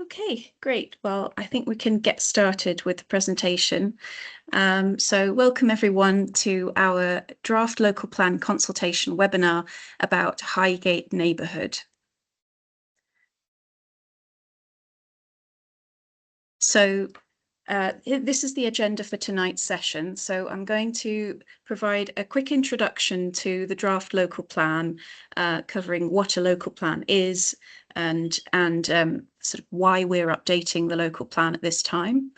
Okay, great. Well, I think we can get started with the presentation. So welcome everyone to our draft local plan consultation webinar about Highgate neighbourhood. So this is the agenda for tonight's session. So I'm going to provide a quick introduction to the draft local plan, covering what a local plan is and sort of why we're updating the local plan at this time.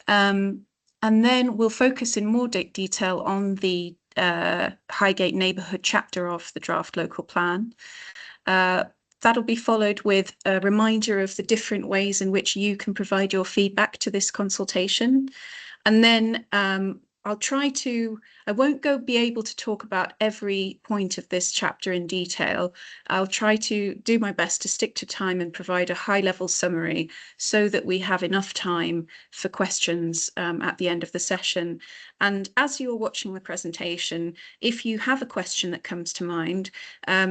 And then we'll focus in more detail on the Highgate neighbourhood chapter of the draft local plan. That'll be followed with a reminder of the different ways in which you can provide your feedback to this consultation. And then I won't be able to talk about every point of this chapter in detail. I'll try to do my best to stick to time and provide a high-level summary so that we have enough time for questions at the end of the session. And as you're watching the presentation, if you have a question that comes to mind,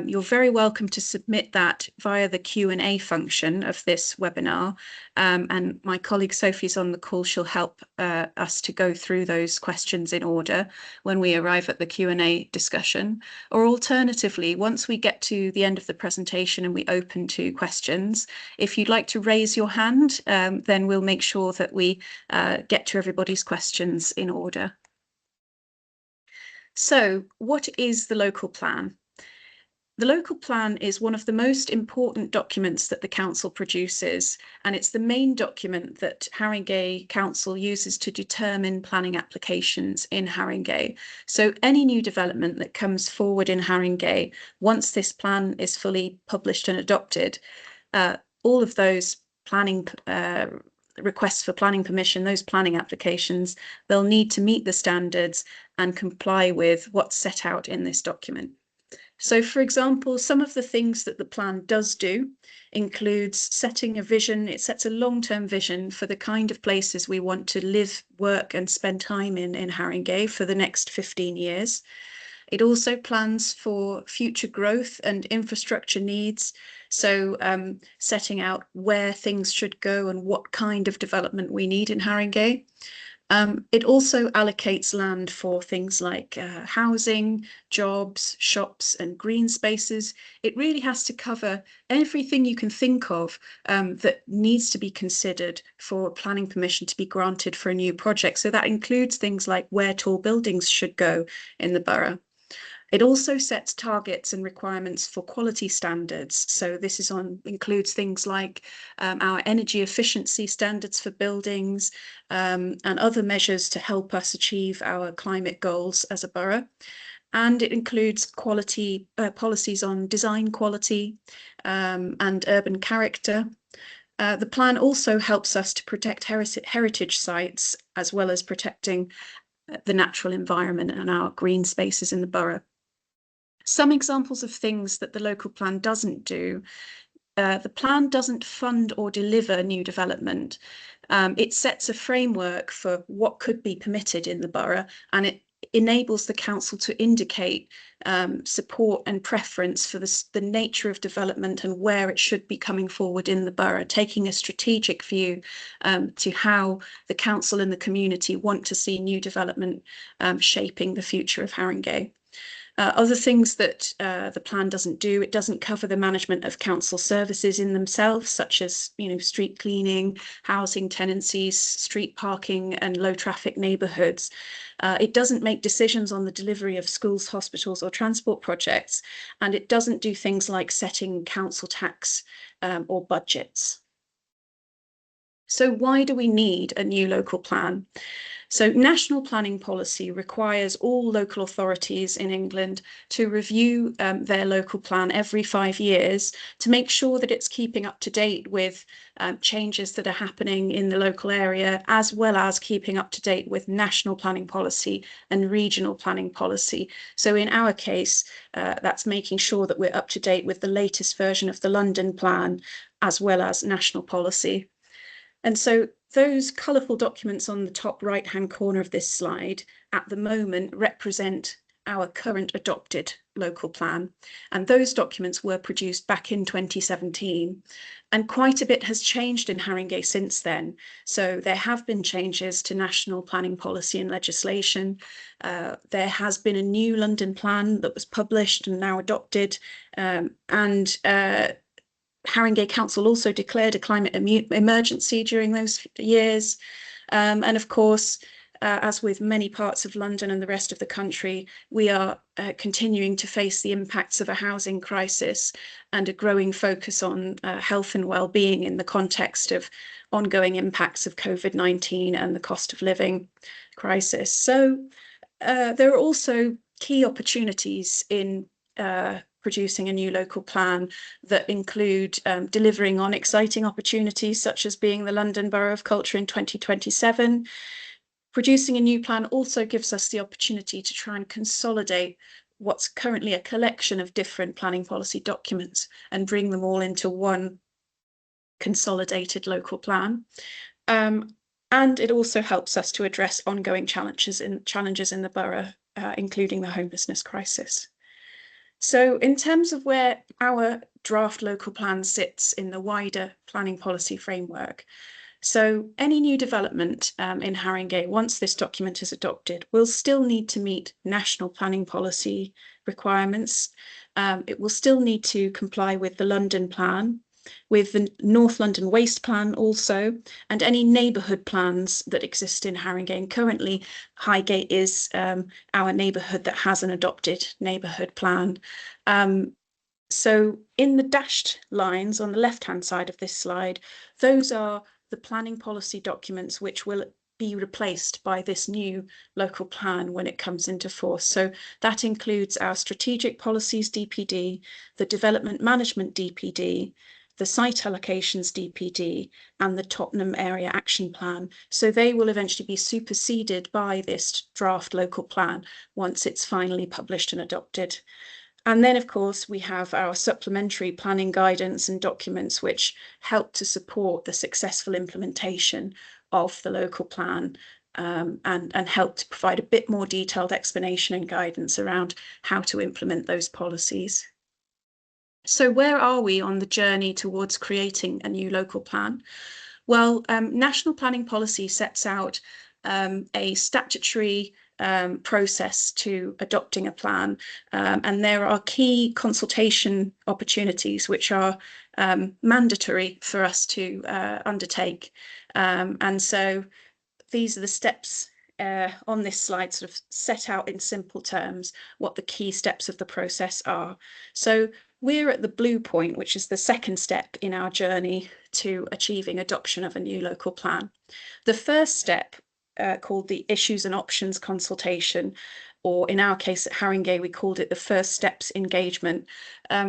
you're very welcome to submit that via the Q&A function of this webinar. And my colleague Sophie's on the call. She'll help us to go through those questions in order when we arrive at the Q&A discussion. Or alternatively, once we get to the end of the presentation and we open to questions, if you'd like to raise your hand, then we'll make sure that we get to everybody's questions in order. So, what is the local plan? The local plan is one of the most important documents that the council produces, and it's the main document that Haringey Council uses to determine planning applications in Haringey. So any new development that comes forward in Haringey, once this plan is fully published and adopted, all of those planning requests for planning permission, those planning applications, they'll need to meet the standards and comply with what's set out in this document. So, for example, some of the things that the plan does do includes setting a vision. It sets a long-term vision for the kind of places we want to live, work and spend time in Haringey for the next 15 years. It also plans for future growth and infrastructure needs. So setting out where things should go and what kind of development we need in Haringey. It also allocates land for things like housing, jobs, shops and green spaces. It really has to cover everything you can think of that needs to be considered for planning permission to be granted for a new project. So that includes things like where tall buildings should go in the borough. It also sets targets and requirements for quality standards. So this includes things like our energy efficiency standards for buildings and other measures to help us achieve our climate goals as a borough. And it includes quality policies on design quality and urban character. The plan also helps us to protect heritage sites as well as protecting the natural environment and our green spaces in the borough. Some examples of things that the local plan doesn't do. The plan doesn't fund or deliver new development. It sets a framework for what could be permitted in the borough, and it enables the council to indicate support and preference for the nature of development and where it should be coming forward in the borough, taking a strategic view to how the council and the community want to see new development shaping the future of Haringey. Other things that the plan doesn't do, it doesn't cover the management of council services in themselves, such as, street cleaning, housing tenancies, street parking and low traffic neighbourhoods. It doesn't make decisions on the delivery of schools, hospitals or transport projects, and it doesn't do things like setting council tax or budgets. So why do we need a new local plan? So national planning policy requires all local authorities in England to review their local plan every 5 years to make sure that it's keeping up to date with changes that are happening in the local area, as well as keeping up to date with national planning policy and regional planning policy. So in our case, that's making sure that we're up to date with the latest version of the London plan, as well as national policy. And so those colourful documents on the top right-hand corner of this slide at the moment represent our current adopted local plan, and those documents were produced back in 2017, and quite a bit has changed in Haringey since then. So there have been changes to national planning policy and legislation. There has been a new London plan that was published and now adopted, and Haringey Council also declared a climate emergency during those years. And of course, as with many parts of London and the rest of the country, we are continuing to face the impacts of a housing crisis and a growing focus on health and well-being in the context of ongoing impacts of COVID-19 and the cost of living crisis. So there are also key opportunities in producing a new local plan that include delivering on exciting opportunities such as being the London Borough of Culture in 2027. Producing a new plan also gives us the opportunity to try and consolidate what's currently a collection of different planning policy documents and bring them all into one consolidated local plan. And it also helps us to address ongoing challenges in the borough, including the homelessness crisis. So in terms of where our draft local plan sits in the wider planning policy framework, so any new development in Haringey, once this document is adopted, will still need to meet national planning policy requirements. It will still need to comply with the London plan, with the North London Waste Plan also, and any neighbourhood plans that exist in Haringey. And currently, Highgate is our neighbourhood that has an adopted neighbourhood plan. So in the dashed lines on the left-hand side of this slide, those are the planning policy documents which will be replaced by this new local plan when it comes into force. So that includes our strategic policies DPD, the development management DPD, the site allocations DPD, and the Tottenham Area Action Plan. So they will eventually be superseded by this draft local plan once it's finally published and adopted. And then, of course, we have our supplementary planning guidance and documents which help to support the successful implementation of the local plan and help to provide a bit more detailed explanation and guidance around how to implement those policies. So where are we on the journey towards creating a new local plan? Well, national planning policy sets out a statutory process to adopting a plan, and there are key consultation opportunities which are mandatory for us to undertake. And so these are the steps on this slide, sort of set out in simple terms what the key steps of the process are. So we're at the blue point, which is the second step in our journey to achieving adoption of a new local plan. The first step, called the Issues and Options Consultation, or in our case at Haringey, we called it the First Steps Engagement.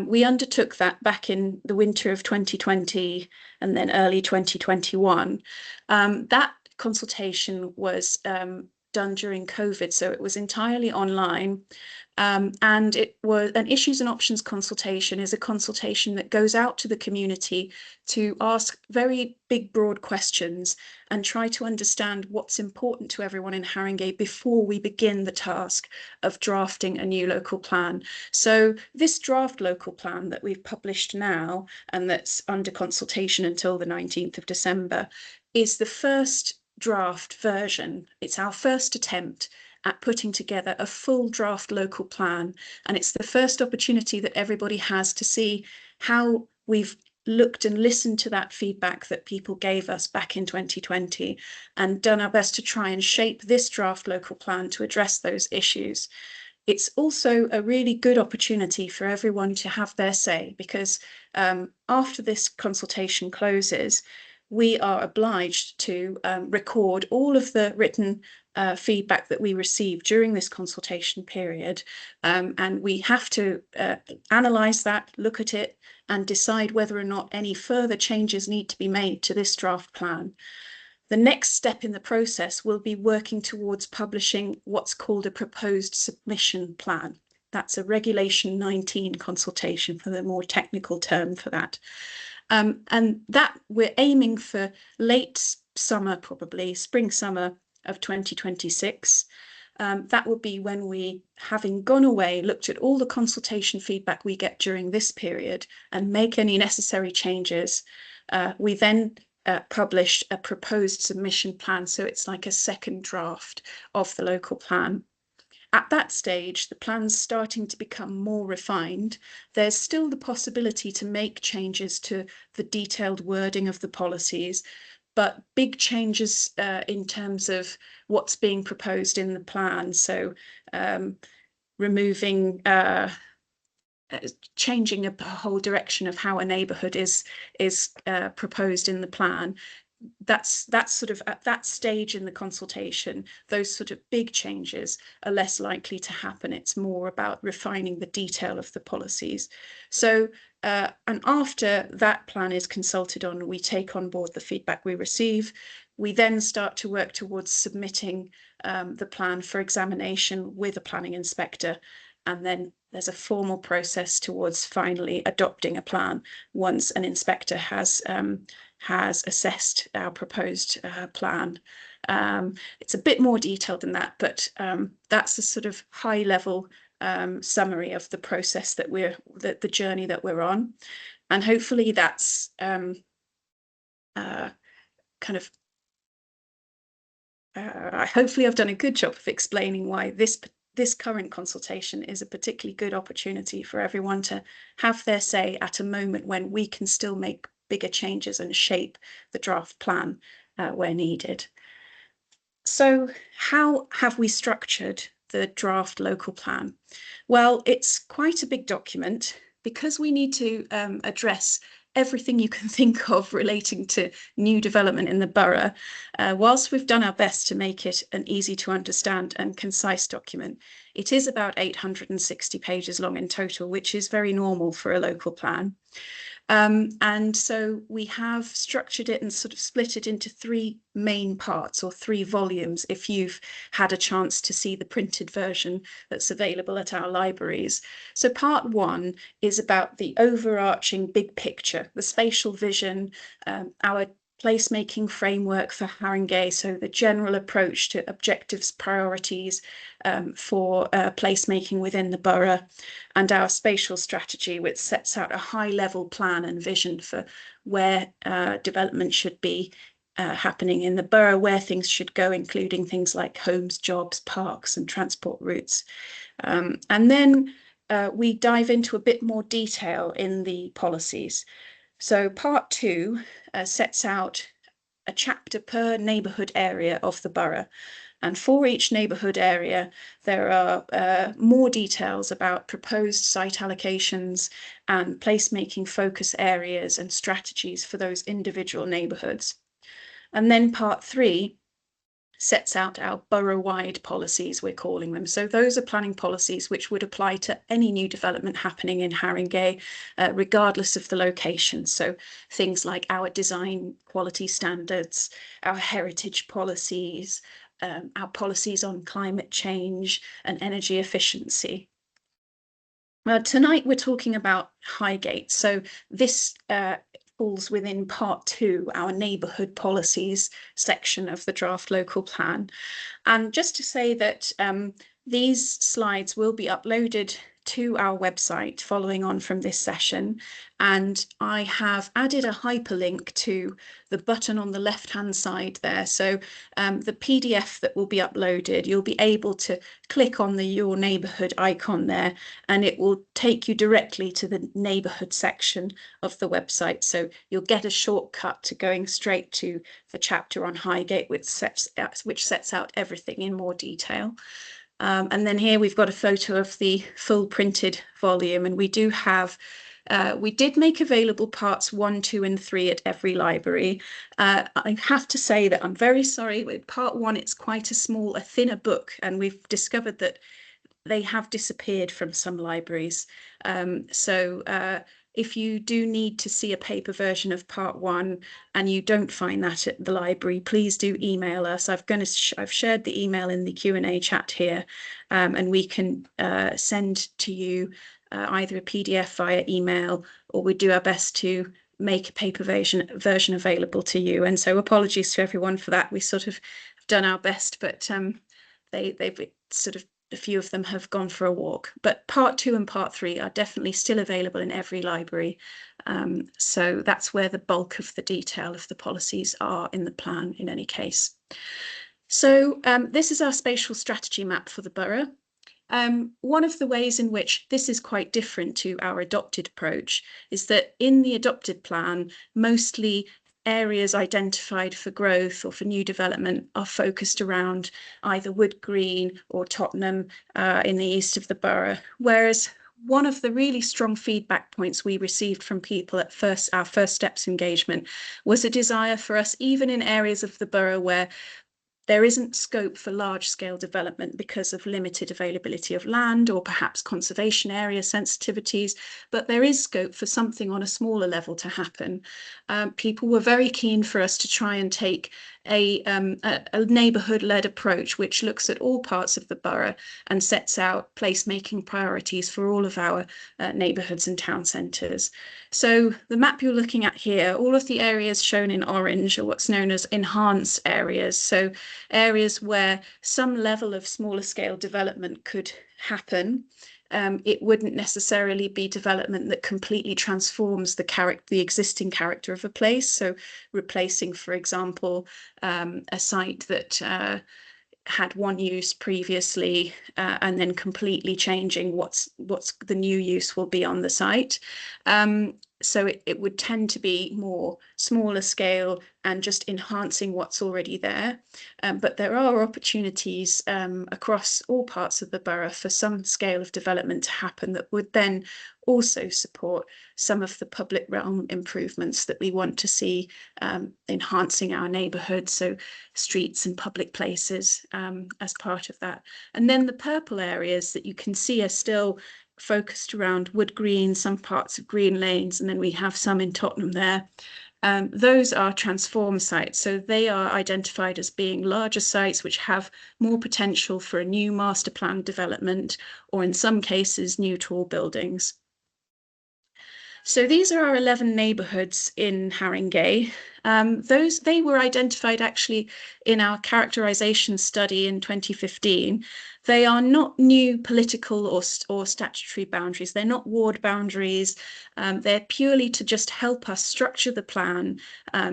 We undertook that back in the winter of 2020 and then early 2021. That consultation was done during COVID, so it was entirely online. And it was an Issues and Options consultation is a consultation that goes out to the community to ask very big, broad questions and try to understand what's important to everyone in Haringey before we begin the task of drafting a new local plan. So this draft local plan that we've published now and that's under consultation until the 19th of December is the first draft version. It's our first attempt at putting together a full draft local plan, and it's the first opportunity that everybody has to see how we've looked and listened to that feedback that people gave us back in 2020 and done our best to try and shape this draft local plan to address those issues. It's also a really good opportunity for everyone to have their say, because after this consultation closes, we are obliged to record all of the written feedback that we received during this consultation period, and we have to analyse that, look at it, and decide whether or not any further changes need to be made to this draft plan. The next step in the process will be working towards publishing what's called a proposed submission plan. That's a Regulation 19 consultation, for the more technical term for that. And that we're aiming for late summer, probably spring, summer of 2026. that will be when we, having gone away, looked at all the consultation feedback we get during this period and make any necessary changes. We then publish a proposed submission plan. So it's like a second draft of the local plan. At that stage, the plan's starting to become more refined. There's still the possibility to make changes to the detailed wording of the policies, but big changes in terms of what's being proposed in the plan. So removing, changing a whole direction of how a neighbourhood is proposed in the plan. That's sort of at that stage in the consultation, those sort of big changes are less likely to happen. It's more about refining the detail of the policies. So, and after that plan is consulted on, we take on board the feedback we receive. We then start to work towards submitting the plan for examination with a planning inspector. And then there's a formal process towards finally adopting a plan once an inspector has assessed our proposed plan. It's a bit more detailed than that, but that's a sort of high level summary of the process that the journey that we're on. And hopefully that's hopefully I've done a good job of explaining why this current consultation is a particularly good opportunity for everyone to have their say at a moment when we can still make bigger changes and shape the draft plan where needed. So how have we structured the draft local plan? Well, it's quite a big document because we need to address everything you can think of relating to new development in the borough. Whilst we've done our best to make it an easy to understand and concise document, it is about 860 pages long in total, which is very normal for a local plan. And so we have structured it and sort of split it into three main parts, or three volumes, if you've had a chance to see the printed version that's available at our libraries. So part one is about the overarching big picture, the spatial vision, our placemaking framework for Haringey, so the general approach to objectives, priorities for placemaking within the borough, and our spatial strategy, which sets out a high-level plan and vision for where development should be happening in the borough, where things should go, including things like homes, jobs, parks, and transport routes. And then we dive into a bit more detail in the policies. So part two sets out a chapter per neighbourhood area of the borough. And for each neighbourhood area, there are more details about proposed site allocations and placemaking focus areas and strategies for those individual neighbourhoods. And then part three sets out our borough-wide policies, we're calling them. So those are planning policies which would apply to any new development happening in Haringey, regardless of the location. So things like our design quality standards, our heritage policies, our policies on climate change and energy efficiency. Tonight we're talking about Highgate. So this falls within part two, our neighbourhood policies section of the draft local plan. And just to say that these slides will be uploaded to our website following on from this session, and I have added a hyperlink to the button on the left hand side there. So the PDF that will be uploaded, you'll be able to click on the Your Neighbourhood icon there, and it will take you directly to the neighbourhood section of the website. So you'll get a shortcut to going straight to the chapter on Highgate, which sets out everything in more detail. And then here we've got a photo of the full printed volume, and we do have, we did make available parts 1, 2, and 3 at every library. I have to say that I'm very sorry, with part 1 it's quite a thinner book, and we've discovered that they have disappeared from some libraries. If you do need to see a paper version of part 1 and you don't find that at the library, please do email us. I've shared the email in the Q&A chat here, and we can send to you either a PDF via email, or we do our best to make a paper version available to you. And so apologies to everyone for that. We sort of done our best, but they've sort of, a few of them have gone for a walk, but part 2 and part 3 are definitely still available in every library. So that's where the bulk of the detail of the policies are in the plan in any case. So this is our spatial strategy map for the borough. One of the ways in which this is quite different to our adopted approach is that in the adopted plan, mostly areas identified for growth or for new development are focused around either Wood Green or Tottenham in the east of the borough, whereas one of the really strong feedback points we received from people at our first steps engagement was a desire for us, even in areas of the borough where there isn't scope for large-scale development because of limited availability of land or perhaps conservation area sensitivities, but there is scope for something on a smaller level to happen. People were very keen for us to try and take a neighbourhood-led approach which looks at all parts of the borough and sets out placemaking priorities for all of our neighbourhoods and town centres. So the map you're looking at here, all of the areas shown in orange are what's known as enhanced areas. So areas where some level of smaller scale development could happen. It wouldn't necessarily be development that completely transforms the existing character of a place. So replacing, for example, a site that had one use previously and then completely changing what's the new use will be on the site. So it would tend to be more smaller scale and just enhancing what's already there. But there are opportunities across all parts of the borough for some scale of development to happen that would then also support some of the public realm improvements that we want to see enhancing our neighbourhoods, so streets and public places as part of that. And then the purple areas that you can see are still focused around Wood Green, some parts of Green Lanes, and then we have some in Tottenham there. Those are transform sites, so they are identified as being larger sites which have more potential for a new master plan development, or in some cases, new tall buildings. So these are our 11 neighbourhoods in Haringey. They were identified actually in our characterisation study in 2015. They are not new political or statutory boundaries. They're not ward boundaries. They're purely to just help us structure the plan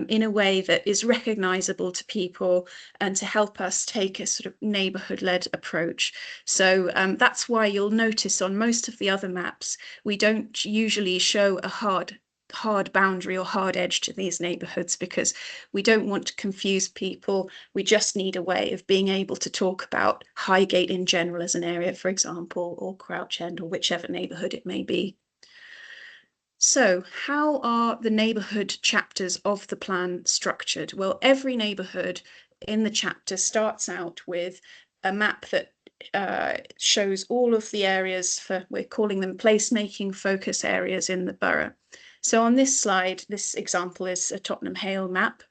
in a way that is recognisable to people and to help us take a sort of neighbourhood-led approach. So that's why you'll notice on most of the other maps, we don't usually show a hard boundary or hard edge to these neighbourhoods because we don't want to confuse people. We just need a way of being able to talk about Highgate in general as an area, for example, or Crouch End, or whichever neighbourhood it may be. So how are the neighbourhood chapters of the plan structured? Well, every neighbourhood in the chapter starts out with a map that shows all of the areas for, we're calling them placemaking focus areas in the borough. So on this slide, this example is a Tottenham Hale map.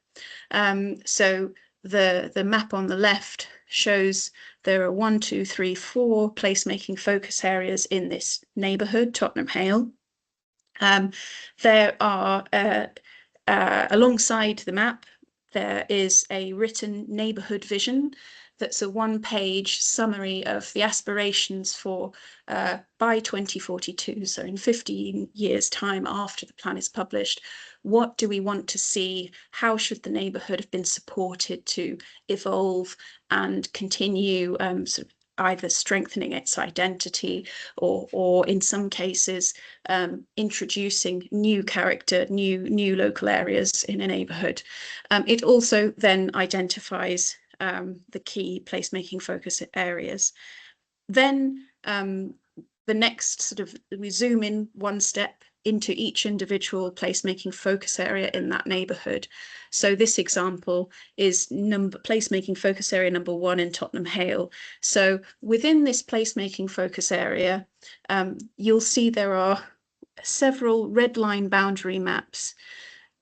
So the map on the left shows there are 1, 2, 3, 4 placemaking focus areas in this neighbourhood, Tottenham Hale. There are, alongside the map, there is a written neighbourhood vision that's a one-page summary of the aspirations for by 2042, so in 15 years' time after the plan is published, what do we want to see? How should the neighbourhood have been supported to evolve and continue sort of either strengthening its identity or in some cases introducing new character, new local areas in a neighbourhood. It also then identifies the key placemaking focus areas. Then the next sort of, we zoom in one step into each individual placemaking focus area in that neighbourhood. So this example is placemaking focus area number 1 in Tottenham Hale. So within this placemaking focus area, you'll see there are several red line boundary maps.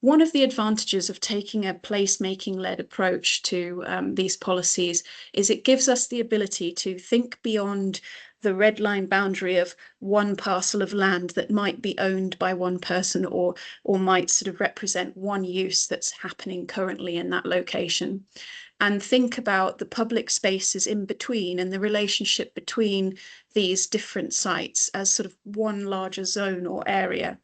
One of the advantages of taking a placemaking-led approach to these policies is it gives us the ability to think beyond the red line boundary of one parcel of land that might be owned by one person, or might sort of represent one use that's happening currently in that location. And think about the public spaces in between and the relationship between these different sites as sort of one larger zone or area.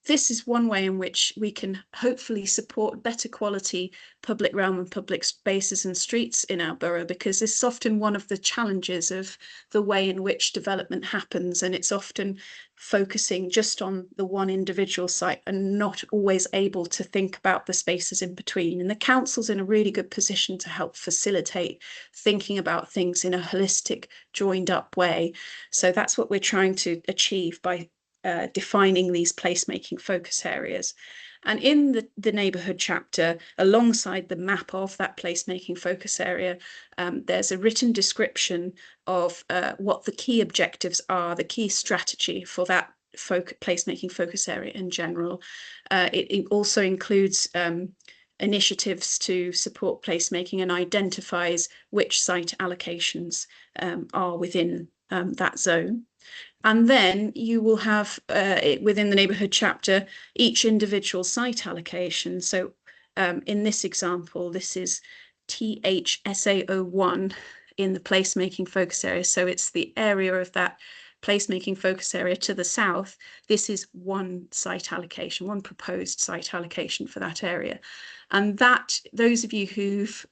This is one way in which we can hopefully support better quality public realm and public spaces and streets in our borough, because this is often one of the challenges of the way in which development happens, and it's often focusing just on the one individual site and not always able to think about the spaces in between. And the council's in a really good position to help facilitate thinking about things in a holistic, joined up way. So that's what we're trying to achieve by defining these placemaking focus areas. And in the neighbourhood chapter, alongside the map of that placemaking focus area, there's a written description of what the key objectives are, the key strategy for that placemaking focus area in general. It also includes initiatives to support placemaking and identifies which site allocations are within that zone. And then you will have within the neighbourhood chapter each individual site allocation. So in this example, this is THSA01 in the placemaking focus area. So it's the area of that placemaking focus area to the south. This is one site allocation, one proposed site allocation for that area. And that, those of you who've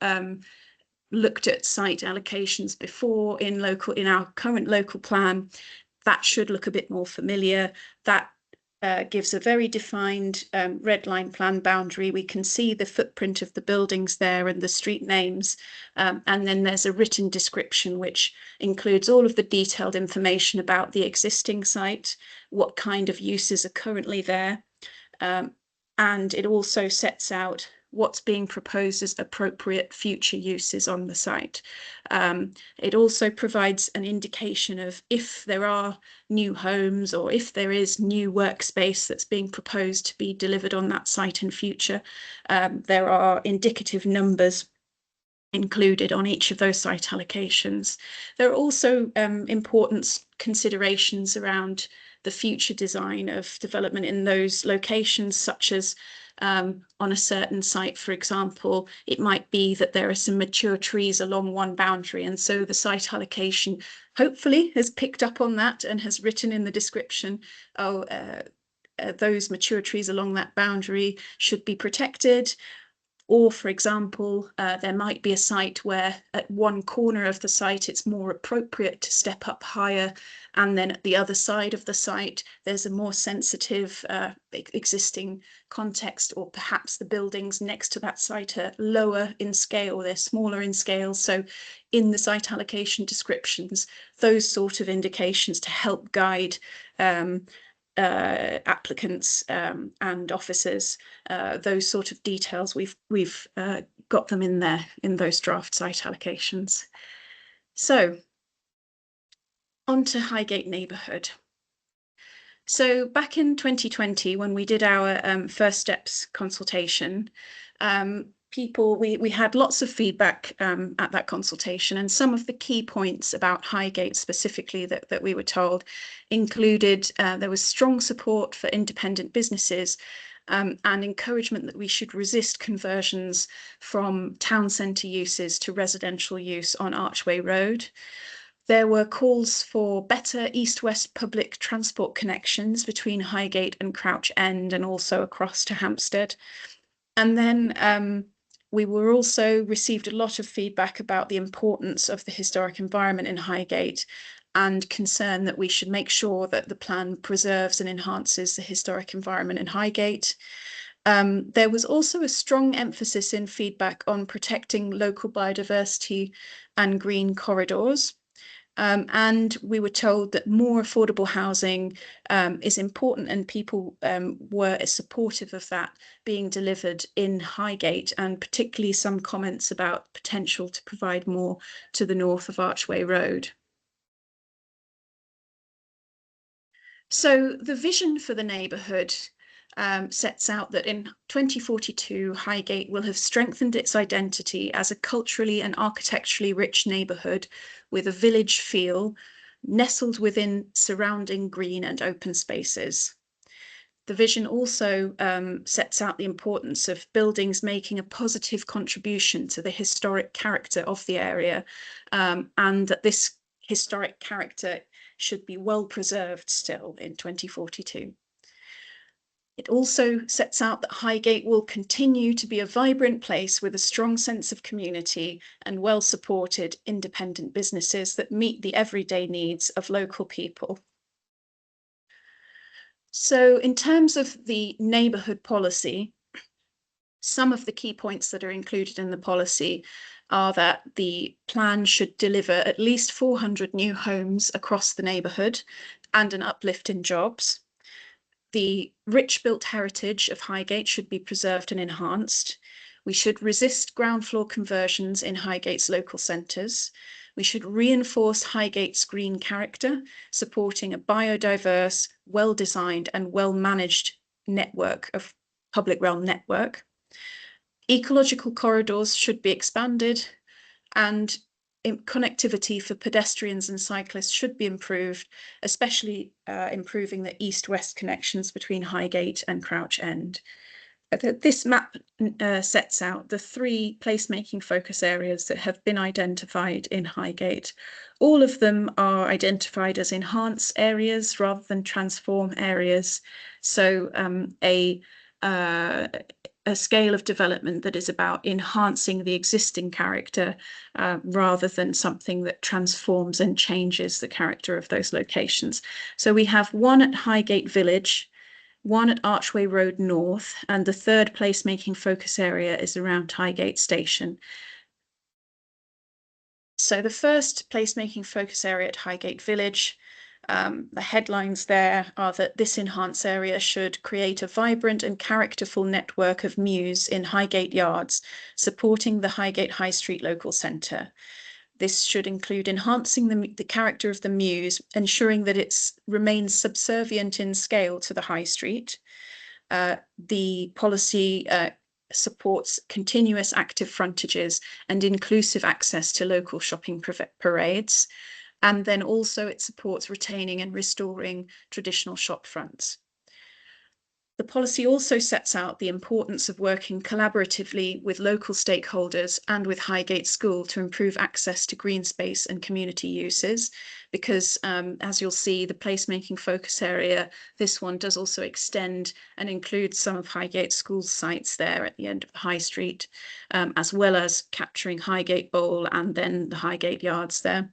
looked at site allocations before in our current local plan, that should look a bit more familiar. That gives a very defined red line plan boundary. We can see the footprint of the buildings there and the street names. And then there's a written description which includes all of the detailed information about the existing site, what kind of uses are currently there. And it also sets out what's being proposed as appropriate future uses on the site. It also provides an indication of if there are new homes or if there is new workspace that's being proposed to be delivered on that site in future. There are indicative numbers included on each of those site allocations. There are also important considerations around the future design of development in those locations, such as on a certain site, for example, it might be that there are some mature trees along one boundary, and so the site allocation hopefully has picked up on that and has written in the description, those mature trees along that boundary should be protected. Or, for example, there might be a site where at one corner of the site it's more appropriate to step up higher, and then at the other side of the site there's a more sensitive existing context, or perhaps the buildings next to that site are lower in scale, they're smaller in scale. So in the site allocation descriptions, those sort of indications to help guide applicants and officers, those sort of details, we've got them in there in those draft site allocations. So on to Highgate neighbourhood. So back in 2020, when we did our first steps consultation, we had lots of feedback at that consultation, and some of the key points about Highgate specifically that we were told included there was strong support for independent businesses and encouragement that we should resist conversions from town centre uses to residential use on Archway Road. There were calls for better east-west public transport connections between Highgate and Crouch End, and also across to Hampstead. And then we were also received a lot of feedback about the importance of the historic environment in Highgate, and concern that we should make sure that the plan preserves and enhances the historic environment in Highgate. There was also a strong emphasis in feedback on protecting local biodiversity and green corridors. And we were told that more affordable housing is important, and people were supportive of that being delivered in Highgate, and particularly some comments about potential to provide more to the north of Archway Road. So the vision for the neighbourhood sets out that in 2042, Highgate will have strengthened its identity as a culturally and architecturally rich neighbourhood with a village feel, nestled within surrounding green and open spaces. The vision also sets out the importance of buildings making a positive contribution to the historic character of the area, and that this historic character should be well preserved still in 2042. It also sets out that Highgate will continue to be a vibrant place with a strong sense of community and well-supported independent businesses that meet the everyday needs of local people. So in terms of the neighbourhood policy, some of the key points that are included in the policy are that the plan should deliver at least 400 new homes across the neighbourhood and an uplift in jobs. The rich built heritage of Highgate should be preserved and enhanced. We should resist ground floor conversions in Highgate's local centres. We should reinforce Highgate's green character, supporting a biodiverse, well-designed and well-managed network of public realm network. Ecological corridors should be expanded, and connectivity for pedestrians and cyclists should be improved, especially improving the east-west connections between Highgate and Crouch End. This map sets out the 3 placemaking focus areas that have been identified in Highgate. All of them are identified as enhance areas rather than transform areas. So a scale of development that is about enhancing the existing character rather than something that transforms and changes the character of those locations. So we have one at Highgate Village, one at Archway Road North, and the 3rd placemaking focus area is around Highgate Station. So the first placemaking focus area at Highgate Village, the headlines there are that this enhanced area should create a vibrant and characterful network of mews in Highgate yards, supporting the Highgate High Street local centre. This should include enhancing the character of the mews, ensuring that it remains subservient in scale to the High Street. The policy supports continuous active frontages and inclusive access to local shopping parades. And then also it supports retaining and restoring traditional shop fronts. The policy also sets out the importance of working collaboratively with local stakeholders and with Highgate School to improve access to green space and community uses, because as you'll see, the placemaking focus area, this one does also extend and include some of Highgate School's sites there at the end of the High Street, as well as capturing Highgate Bowl and then the Highgate Yards there.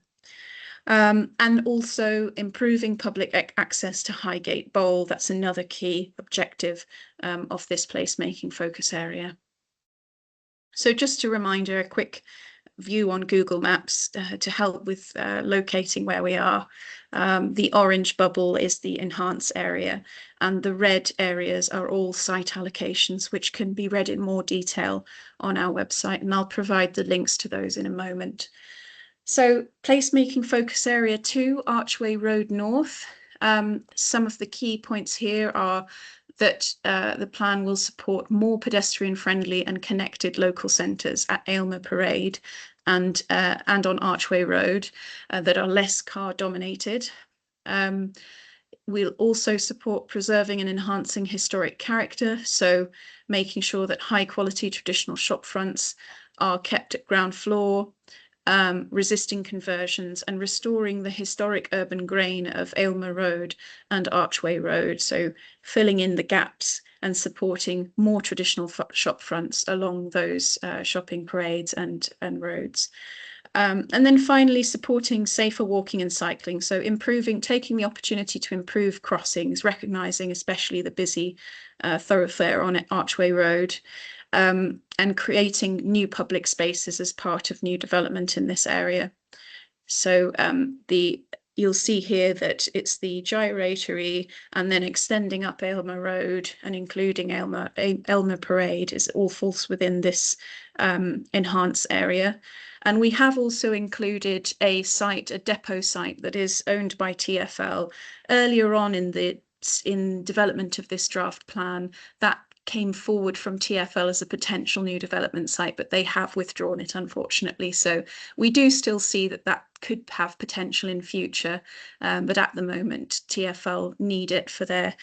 And also improving public access to Highgate Bowl. That's another key objective of this placemaking focus area. So just a reminder, a quick view on Google Maps to help with locating where we are. The orange bubble is the enhance area, and the red areas are all site allocations, which can be read in more detail on our website, and I'll provide the links to those in a moment. So placemaking focus area 2, Archway Road North. Some of the key points here are that the plan will support more pedestrian friendly and connected local centres at Aylmer Parade and on Archway Road that are less car dominated. We'll also support preserving and enhancing historic character, so making sure that high quality traditional shop fronts are kept at ground floor, resisting conversions and restoring the historic urban grain of Aylmer Road and Archway Road, so filling in the gaps and supporting more traditional shop fronts along those shopping parades and roads. And then finally supporting safer walking and cycling, so taking the opportunity to improve crossings, recognising especially the busy thoroughfare on Archway Road, and creating new public spaces as part of new development in this area. So you'll see here that it's the gyratory and then extending up Aylmer Road and including Aylmer Parade all falls within this enhanced area. And we have also included a depot site that is owned by TfL. Earlier on in development of this draft plan, that came forward from TfL as a potential new development site, but they have withdrawn it, unfortunately. So we do still see that that could have potential in future, but at the moment TfL need it for their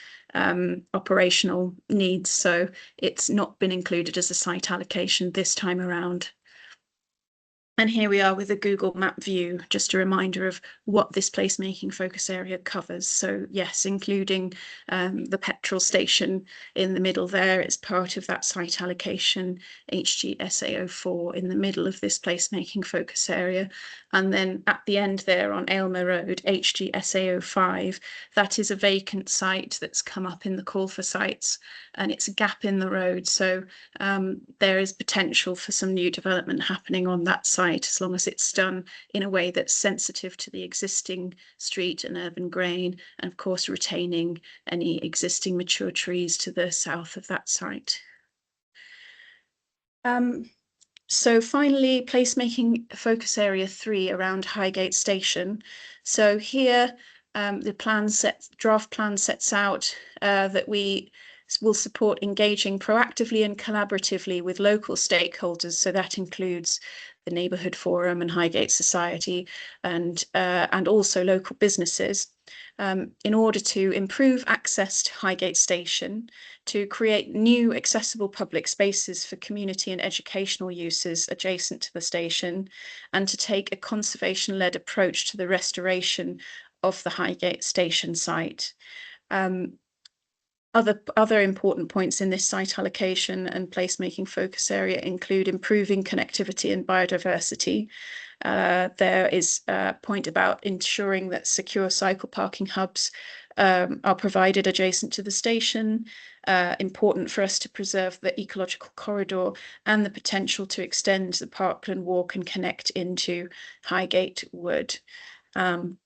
operational needs, so it's not been included as a site allocation this time around. And here we are with a Google map view, just a reminder of what this placemaking focus area covers. So yes, including the petrol station in the middle there, it's part of that site allocation, HGSA04 in the middle of this placemaking focus area. And then at the end there on Aylmer Road, HGSA05, that is a vacant site that's come up in the call for sites, and it's a gap in the road. So there is potential for some new development happening on that site, as long as it's done in a way that's sensitive to the existing street and urban grain, and of course retaining any existing mature trees to the south of that site. So finally, placemaking focus area 3 around Highgate Station. So here the draft plan sets out that we will support engaging proactively and collaboratively with local stakeholders. So that includes the Neighbourhood Forum and Highgate Society, and also local businesses, in order to improve access to Highgate Station, to create new accessible public spaces for community and educational uses adjacent to the station, and to take a conservation-led approach to the restoration of the Highgate Station site. Other important points in this site allocation and placemaking focus area include improving connectivity and biodiversity. There is a point about ensuring that secure cycle parking hubs are provided adjacent to the station. Important for us to preserve the ecological corridor and the potential to extend the Parkland Walk and connect into Highgate Wood. So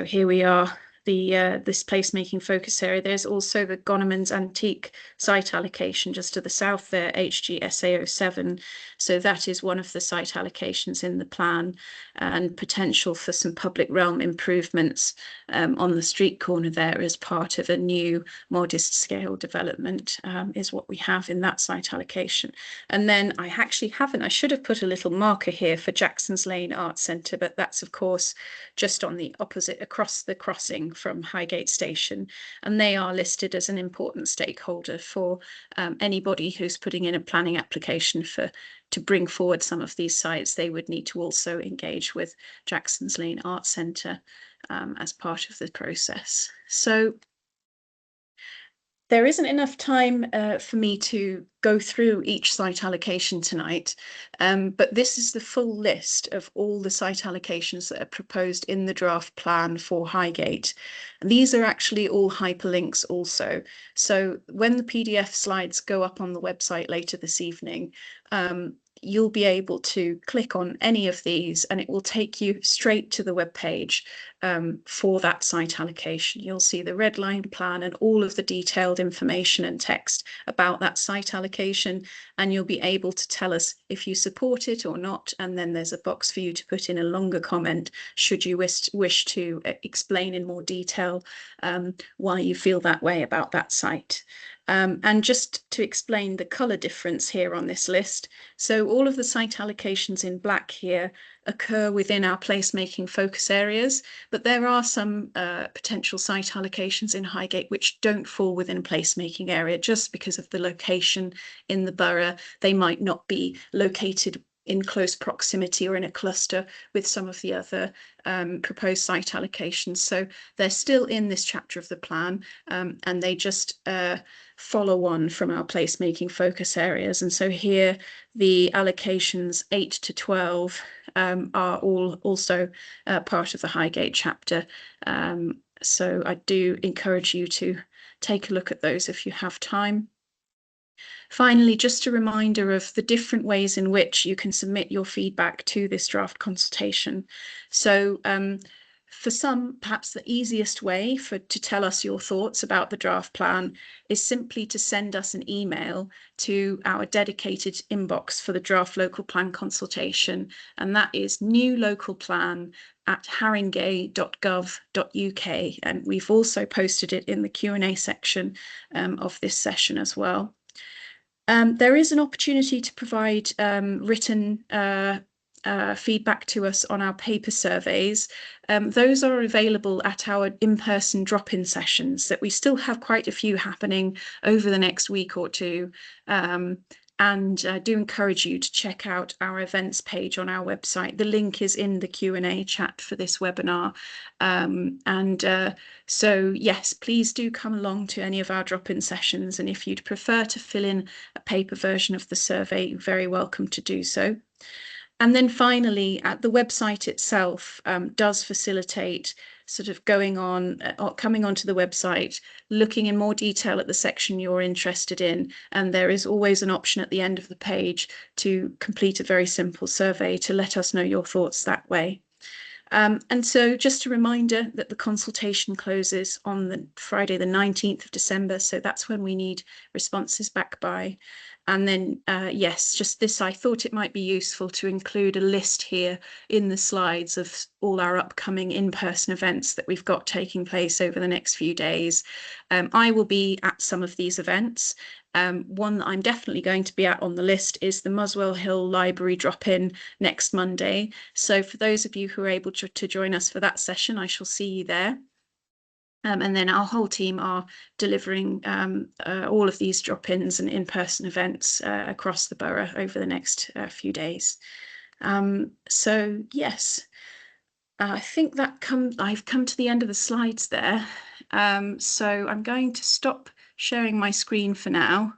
here we are, this placemaking focus area. There's also the Gonemans Antique site allocation just to the south there, HGSA07. So that is one of the site allocations in the plan, and potential for some public realm improvements on the street corner there as part of a new modest scale development is what we have in that site allocation. And then I should have put a little marker here for Jackson's Lane Arts Centre, but that's of course just on the opposite, across the crossing from Highgate Station, and they are listed as an important stakeholder for anybody who's putting in a planning application to bring forward some of these sites. They would need to also engage with Jackson's Lane Arts Centre as part of the process. So there isn't enough time for me to go through each site allocation tonight, but this is the full list of all the site allocations that are proposed in the draft plan for Highgate. And these are actually all hyperlinks also. So when the PDF slides go up on the website later this evening, you'll be able to click on any of these and it will take you straight to the web page for that site allocation. You'll see the red line plan and all of the detailed information and text about that site allocation, and you'll be able to tell us if you support it or not, and then there's a box for you to put in a longer comment should you wish to explain in more detail why you feel that way about that site. And just to explain the colour difference here on this list, so all of the site allocations in black here occur within our placemaking focus areas, but there are some potential site allocations in Highgate which don't fall within a placemaking area just because of the location in the borough. They might not be located in close proximity or in a cluster with some of the other proposed site allocations. So they're still in this chapter of the plan, and they just follow on from our placemaking focus areas. And so here the allocations 8 to 12 are all also part of the Highgate chapter. So I do encourage you to take a look at those if you have time. Finally, just a reminder of the different ways in which you can submit your feedback to this draft consultation. So For some, perhaps the easiest way to tell us your thoughts about the draft plan is simply to send us an email to our dedicated inbox for the draft local plan consultation, and that is newlocalplan@haringey.gov.uk, and we've also posted it in the Q&A section of this session as well. There is an opportunity to provide written feedback to us on our paper surveys. Those are available at our in-person drop-in sessions that we still have quite a few happening over the next week or two. And I do encourage you to check out our events page on our website. The link is in the Q&A chat for this webinar. So yes, please do come along to any of our drop-in sessions. And if you'd prefer to fill in a paper version of the survey, you're very welcome to do so. And then finally, the website itself does facilitate sort of going on or coming onto the website, looking in more detail at the section you're interested in. And there is always an option at the end of the page to complete a very simple survey to let us know your thoughts that way. And so just a reminder that the consultation closes on the Friday, the 19th of December. So that's when we need responses back by. And then, yes, just this, I thought it might be useful to include a list here in the slides of all our upcoming in-person events that we've got taking place over the next few days. I will be at some of these events. One that I'm definitely going to be at on the list is the Muswell Hill Library drop-in next Monday. So for those of you who are able to join us for that session, I shall see you there. And then our whole team are delivering all of these drop-ins and in-person events across the borough over the next few days. So yes, I think that I've come to the end of the slides there. So I'm going to stop sharing my screen for now.